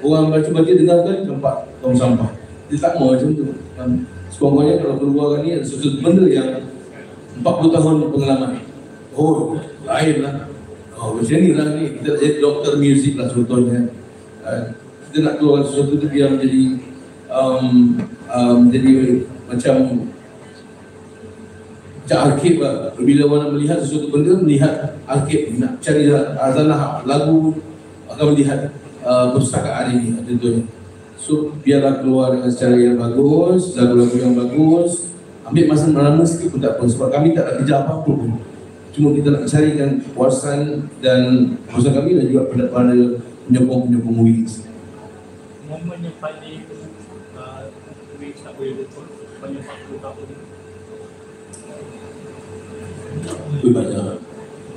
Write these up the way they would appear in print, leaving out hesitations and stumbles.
orang baca-baca dengar kan tempat tong sampah. Dia tak mau macam tu. Sekurang-kurangnya kalau keluarkan ni ada sesuatu benda yang 40 tahun pengalaman. Oh, lain lah. Oh, macam ni lah ni. Kita jadi doktor muzik lah contohnya. Kita nak keluarkan sesuatu tu yang menjadi jadi macam arkib lah. Bila orang melihat sesuatu benda, melihat arkib, nak cari tanah lagu, akan melihat perpustakaan ini tentunya. So biarlah keluar dengan secara yang bagus, lagu-lagu yang bagus. Ambil masa lama sikit pun tak apa, sebab kami tak ada kerja apa-apa pun. Cuma kita nak carikan puasan dan puasan kami dan juga pada penyokong-penyokong Wings. Momen yang paling Wings tak boleh lupa sepanjang 40 tahun. Itu banyak.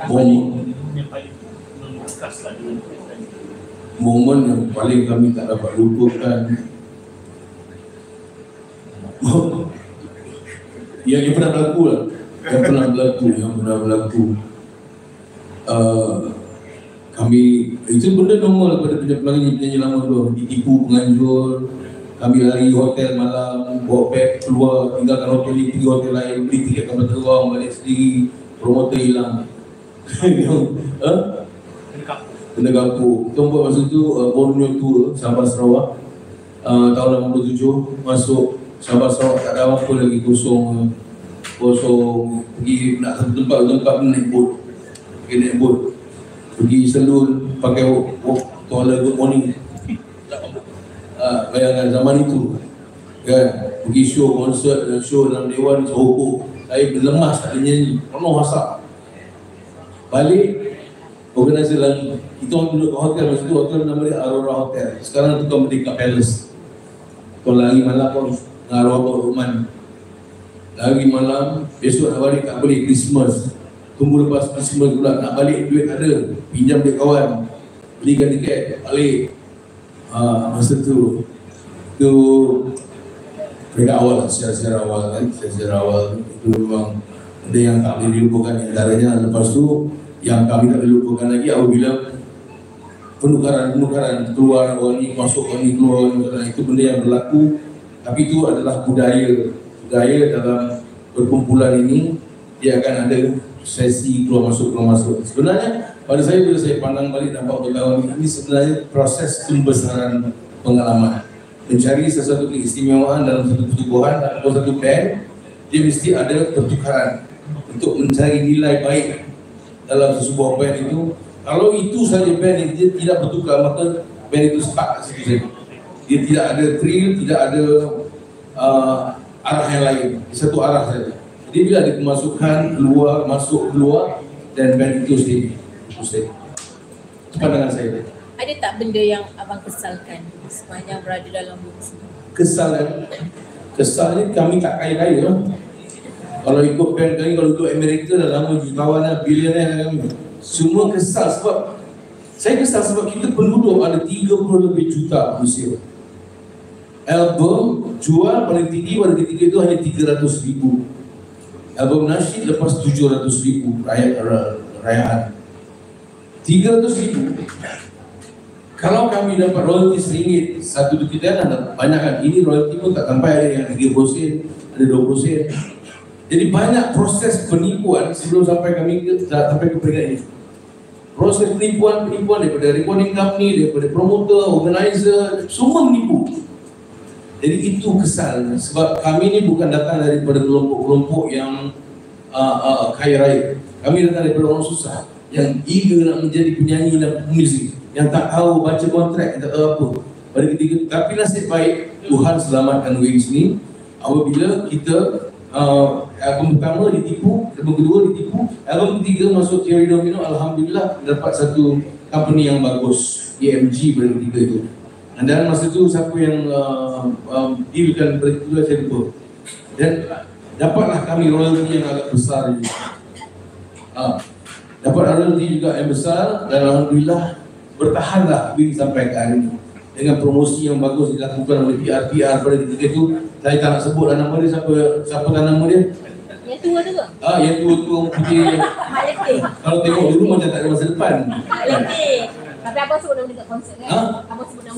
Momen yang paling membekas lah di momen yang paling kami tak dapat lupakan. Yang pernah berlaku lah. Yang pernah berlaku. Kami, itu benda normal pada penyanyi lama tu. Ditipu penganjur, kami lari hotel malam, bawa beg keluar, tinggalkan hotel ni, pergi hotel lain, beli tiket kapal terbang, balik sendiri, promoter hilang. Kena kampung. Kita buat masa tu Borneo Tour Sabah Sarawak tahun 87. Masuk Sabah Sarawak tak ada apa lagi, kosong. Pergi nak satu tempat naik bot. Pergi selun pakai toilet good morning. Bayangkan zaman itu kan, pergi show konsert, show dalam Dewan Soho. Saya berlemas tak ada nyanyi, penuh asap. Balik organizer lagi. Kita orang duduk kat hotel, masa tu hotel nama dia Aurora Hotel. Sekarang tukar Merdeka Palace. Kau lari malam kau dengan arwah Abang Rahman. Lari malam, besok nak balik tak boleh, Christmas. Tunggu lepas Christmas pula, nak balik duit ada. Pinjam duit kawan, belikan tiket, balik. Masa tu mereka awal lah, secara awal kan, secara awal itu memang ada yang tak boleh dilupakan antaranya. Lepas tu yang kami tak boleh lupakan lagi apabila penukaran keluar orang ni masuk, orang ni keluar, itu benda yang berlaku. Tapi itu adalah budaya dalam perkumpulan ini. Dia akan ada sesi keluar masuk. Sebenarnya pada saya, bila saya pandang balik nampak tahun ini sebenarnya proses pembesaran pengalaman, mencari sesuatu keistimewaan dalam satu pertubuhan atau satu band. Dia mesti ada pertukaran untuk mencari nilai baik dalam sebuah band itu. Kalau itu saja band yang dia tidak bertukar, maka band itu stuck kat situ saja. Dia tidak ada thrill, tidak ada arah yang lain, satu arah saja. Jadi bila ada kemasukan keluar, masuk keluar, dan band itu sendiri. Itu pandangan saya. Ada tak benda yang abang kesalkan sepanjang berada dalam Wings? Kesalnya kami tak kaya-kaya. Kalau ikut band kami, kalau ikut Amerika dah lama jutawan lah, billionaire kami. Semua kesal sebab kita penduduk ada 30 lebih juta manusia. Album jual paling tinggi pada ketika itu hanya 300,000. Album nasyid lepas 700,000 rayaan. 300,000. Kalau kami dapat royalti RM1 satu kita kan banyak kan. Ini royalti pun tak sampai, ada yang 30 sen, ada 20 sen. Jadi banyak proses penipuan sebelum sampai kami sampai ke peringkat ini. Proses penipuan daripada recording company, daripada promoter, organizer, semua menipu. Jadi itu kesal sebab kami ni bukan datang daripada kelompok-kelompok yang kaya raya. Kami datang daripada orang susah yang eager nak menjadi penyanyi dan pemuzik, yang tak tahu baca kontrak, yang tak tahu apa. Pada ketika itu, tapi nasib baik Tuhan selamatkan Wings ni apabila kita album pertama ditipu, album kedua ditipu, album ketiga masuk Teori Domino, alhamdulillah dapat satu company yang bagus, EMG pada ketika itu. Dan masa tu siapa yang dealkan pada ketika saya lupa. Dan dapatlah kami royalty yang agak besar juga. Dapat royalty juga yang besar dan alhamdulillah bertahanlah Wings sampai ke hari ini. Dengan promosi yang bagus dilakukan oleh PR pada ketika itu. Saya tak nak sebut nama dia, siapa nama dia? Yang tua tu ke? Yang tua putih. Kalau tengok dulu macam tak ada masa depan. Tapi apa sebut nama dekat konsert kan? Apa sebut nama